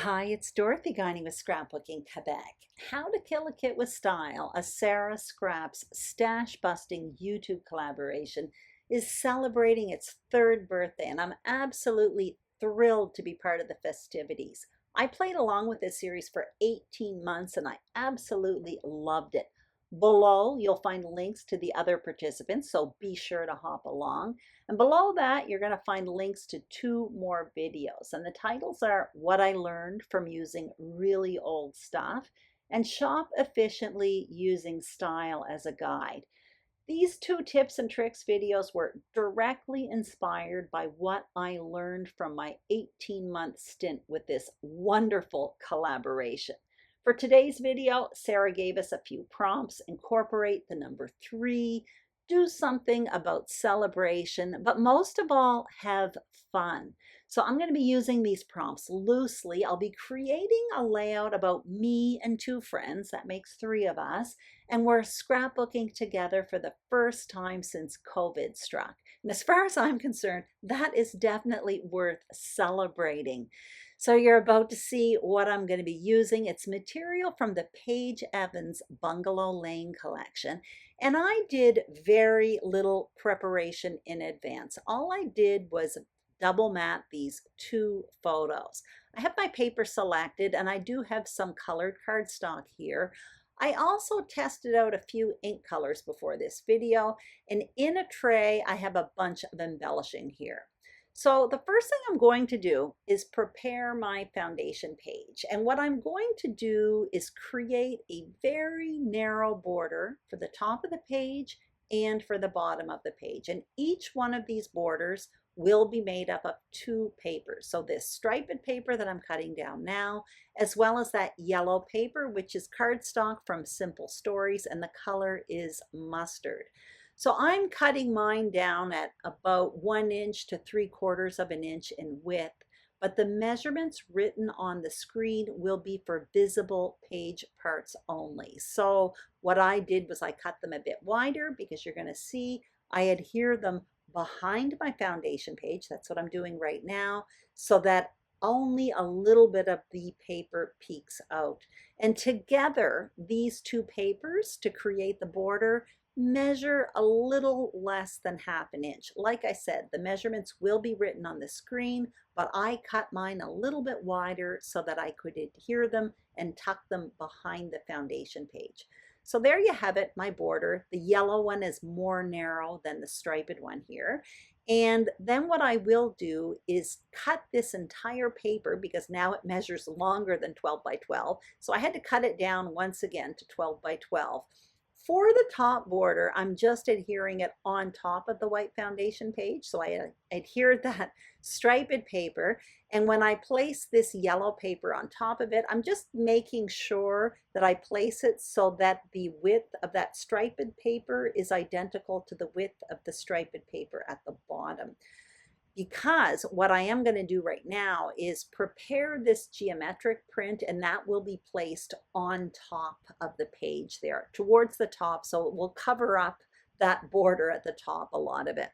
Hi, it's Dorothy Guiney with Scrapbooking Quebec. How to Kill a Kit with Style, a Sara Scraps stash busting YouTube collaboration, is celebrating its third birthday, and I'm absolutely thrilled to be part of the festivities. I played along with this series for 18 months and I absolutely loved it. Below, you'll find links to the other participants, so be sure to hop along. And below that, you're going to find links to two more videos. And the titles are What I Learned from Using Really Old Stuff and Shop Efficiently Using Style as a Guide. These two tips and tricks videos were directly inspired by what I learned from my 18-month stint with this wonderful collaboration. For today's video, Sara gave us a few prompts: incorporate the number 3, do something about celebration, but most of all, have fun. So I'm going to be using these prompts loosely. I'll be creating a layout about me and 2 friends, that makes 3 of us, and we're scrapbooking together for the first time since COVID struck. And as far as I'm concerned, that is definitely worth celebrating. So you're about to see what I'm going to be using. It's material from the Paige Evans Bungalow Lane collection. And I did very little preparation in advance. All I did was double mat these 2 photos. I have my paper selected and I do have some colored cardstock here. I also tested out a few ink colors before this video, and in a tray I have a bunch of embellishing here. So the first thing I'm going to do is prepare my foundation page. And what I'm going to do is create a very narrow border for the top of the page and for the bottom of the page. And each one of these borders will be made up of 2 papers. So this striped paper that I'm cutting down now, as well as that yellow paper, which is cardstock from Simple Stories, and the color is mustard. So I'm cutting mine down at about 1 inch to 3/4 of an inch in width, but the measurements written on the screen will be for visible page parts only. So what I did was I cut them a bit wider because you're going to see I adhere them behind my foundation page. That's what I'm doing right now, so that only a little bit of the paper peeks out. And together, these 2 papers to create the border measure a little less than 1/2 an inch. Like I said, the measurements will be written on the screen, but I cut mine a little bit wider so that I could adhere them and tuck them behind the foundation page. So there you have it, my border. The yellow one is more narrow than the striped one here. And then what I will do is cut this entire paper, because now it measures longer than 12 by 12. So I had to cut it down once again to 12 by 12. For the top border, I'm just adhering it on top of the white foundation page. So I adhered that striped paper. And when I place this yellow paper on top of it, I'm just making sure that I place it so that the width of that striped paper is identical to the width of the striped paper at the bottom. Because what I am going to do right now is prepare this geometric print, and that will be placed on top of the page there towards the top, so it will cover up that border at the top, a lot of it.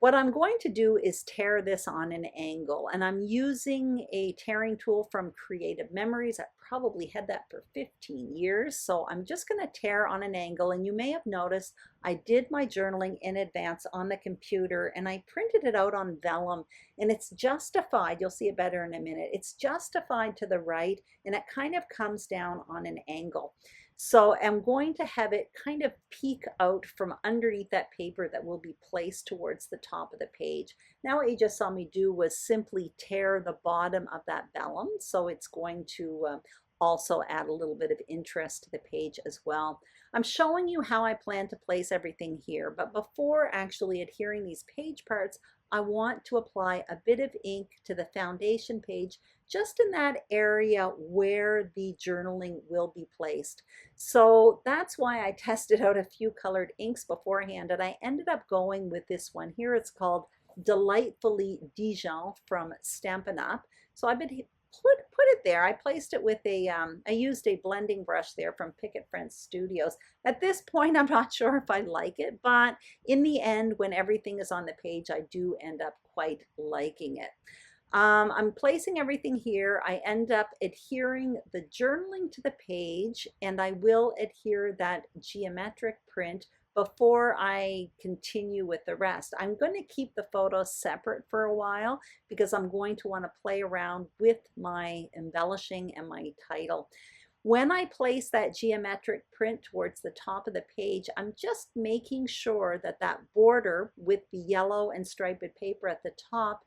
What I'm going to do is tear this on an angle, and I'm using a tearing tool from Creative Memories. I probably had that for 15 years, so I'm just going to tear on an angle. And you may have noticed I did my journaling in advance on the computer, and I printed it out on vellum, and it's justified. You'll see it better in a minute. It's justified to the right, and it kind of comes down on an angle. So I'm going to have it kind of peek out from underneath that paper that will be placed towards the top of the page. Now what you just saw me do was simply tear the bottom of that vellum, so it's going to also add a little bit of interest to the page as well. I'm showing you how I plan to place everything here, but before actually adhering these page parts, I want to apply a bit of ink to the foundation page, just in that area where the journaling will be placed. So that's why I tested out a few colored inks beforehand, and I ended up going with this one here. It's called Delightfully Dijon from Stampin' Up. So I've been put it there. I placed it with a, I used a blending brush there from Picket Fence Studios. At this point, I'm not sure if I like it, but in the end, when everything is on the page, I do end up quite liking it. I'm placing everything here. I end up adhering the journaling to the page, and I will adhere that geometric print before I continue with the rest. I'm going to keep the photos separate for a while because I'm going to want to play around with my embellishing and my title. When I place that geometric print towards the top of the page, I'm just making sure that that border with the yellow and striped paper at the top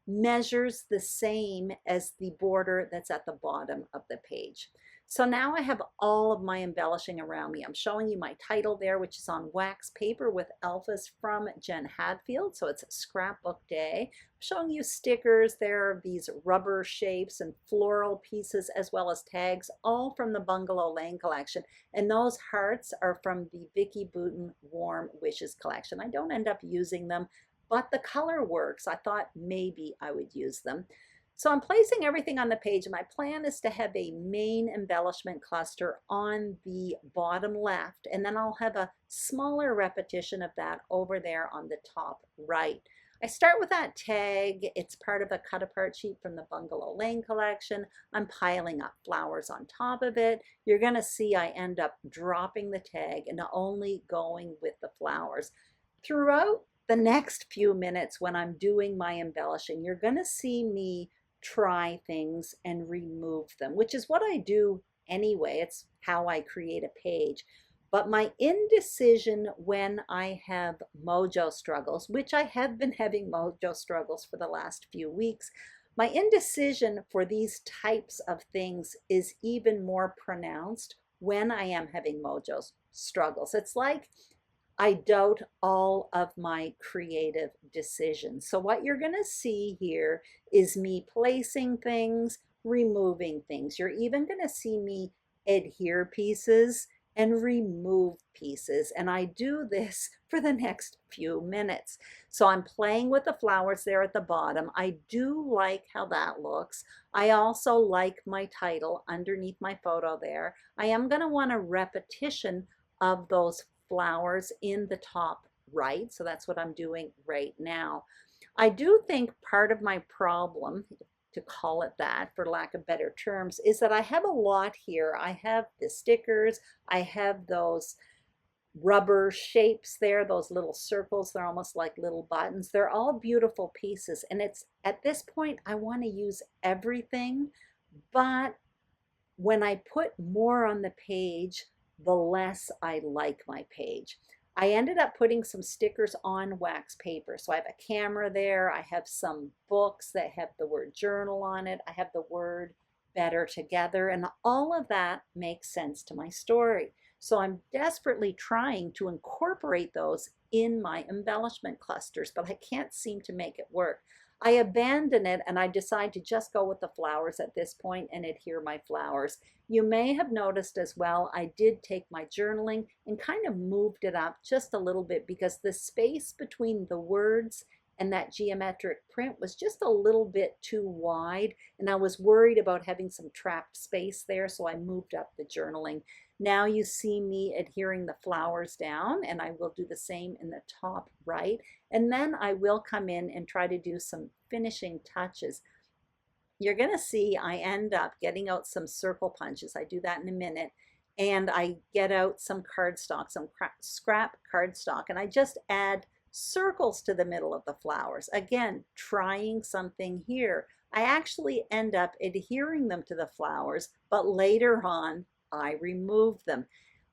measures the same as the border that's at the bottom of the page. So now I have all of my embellishing around me. I'm showing you my title there, which is on wax paper with alphas from Jen Hadfield. So it's Scrapbook Day. I'm showing you stickers. There are these rubber shapes and floral pieces as well as tags, all from the Bungalow Lane collection. And those hearts are from the Vicki Boutin Warm Wishes collection. I don't end up using them, but the color works. I thought maybe I would use them. So I'm placing everything on the page, and my plan is to have a main embellishment cluster on the bottom left, and then I'll have a smaller repetition of that over there on the top right. I start with that tag. It's part of a cut apart sheet from the Bungalow Lane collection. I'm piling up flowers on top of it. You're going to see I end up dropping the tag and only going with the flowers. Throughout the next few minutes when I'm doing my embellishing, you're going to see me try things and remove them, which is what I do anyway. It's how I create a page. But my indecision when I have mojo struggles, which I have been having mojo struggles for the last few weeks, my indecision for these types of things is even more pronounced when I am having mojo struggles. It's like I doubt all of my creative decisions. So what you're going to see here is me placing things, removing things. You're even going to see me adhere pieces and remove pieces. And I do this for the next few minutes. So I'm playing with the flowers there at the bottom. I do like how that looks. I also like my title underneath my photo there. I am going to want a repetition of those flowers in the top right. So that's what I'm doing right now. I do think part of my problem, to call it that for lack of better terms, is that I have a lot here. I have the stickers, I have those rubber shapes there, those little circles. They're almost like little buttons. They're all beautiful pieces, and it's at this point I want to use everything, but when I put more on the page, the less I like my page. I ended up putting some stickers on wax paper. So I have a camera there. I have some books that have the word journal on it. I have the word better together, and all of that makes sense to my story. So I'm desperately trying to incorporate those in my embellishment clusters, but I can't seem to make it work. I abandon it and I decide to just go with the flowers at this point and adhere my flowers. You may have noticed as well, I did take my journaling and kind of moved it up just a little bit because the space between the words and that geometric print was just a little bit too wide, and I was worried about having some trapped space there, so I moved up the journaling. Now you see me adhering the flowers down, and I will do the same in the top right, and then I will come in and try to do some finishing touches. You're going to see I end up getting out some circle punches. I do that in a minute, and I get out some cardstock, some scrap cardstock, and I just add circles to the middle of the flowers. Again, trying something here. I actually end up adhering them to the flowers, but later on I remove them.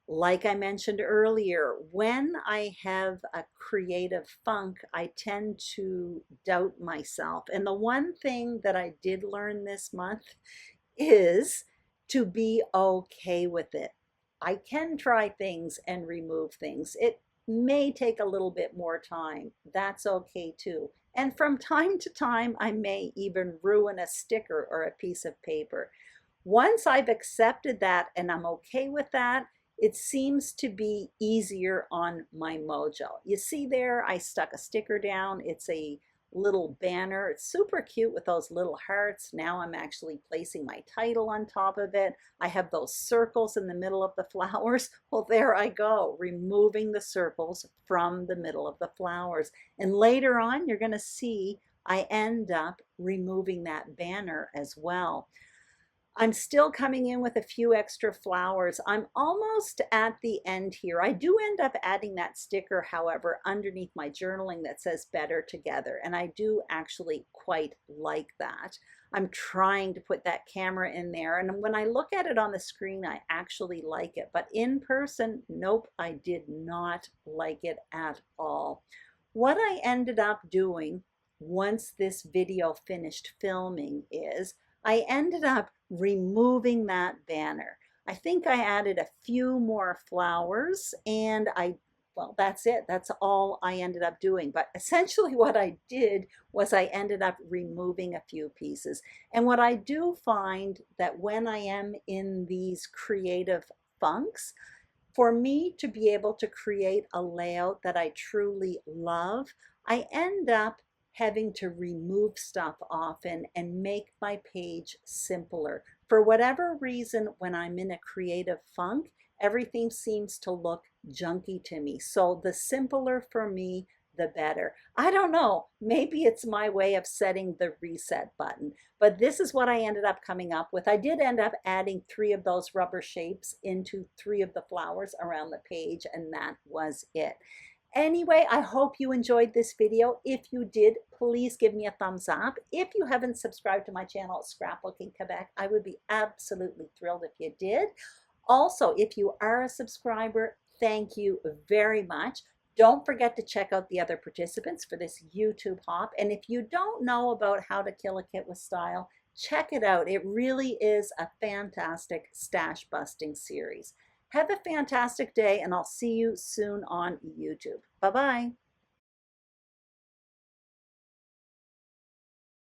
Like I mentioned earlier, when I have a creative funk, I tend to doubt myself. And the one thing that I did learn this month is to be okay with it. I can try things and remove things. It may take a little bit more time. That's okay too. And from time to time, I may even ruin a sticker or a piece of paper. Once I've accepted that and I'm okay with that, it seems to be easier on my mojo. You see there, I stuck a sticker down. It's a little banner. It's super cute with those little hearts. Now I'm actually placing my title on top of it. I have those circles in the middle of the flowers. Well, there I go, removing the circles from the middle of the flowers. And later on, you're going to see I end up removing that banner as well. I'm still coming in with a few extra flowers. I'm almost at the end here. I do end up adding that sticker, however, underneath my journaling that says better together. And I do actually quite like that. I'm trying to put that camera in there. And when I look at it on the screen, I actually like it. But in person, nope, I did not like it at all. What I ended up doing once this video finished filming is I ended up removing that banner. I think I added a few more flowers and well, that's it. That's all I ended up doing. But essentially what I did was I ended up removing a few pieces. And what I do find that when I am in these creative funks, for me to be able to create a layout that I truly love, I end up having to remove stuff often and make my page simpler. For whatever reason, when I'm in a creative funk, everything seems to look junky to me. So the simpler for me, the better. I don't know, maybe it's my way of setting the reset button, but this is what I ended up coming up with. I did end up adding 3 of those rubber shapes into 3 of the flowers around the page, and that was it. Anyway, I hope you enjoyed this video. If you did, please give me a thumbs up. If you haven't subscribed to my channel, Scrapbooking Quebec, I would be absolutely thrilled if you did. Also, if you are a subscriber, thank you very much. Don't forget to check out the other participants for this YouTube hop. And if you don't know about how to kill a kit with style, check it out. It really is a fantastic stash busting series. Have a fantastic day, and I'll see you soon on YouTube. Bye-bye.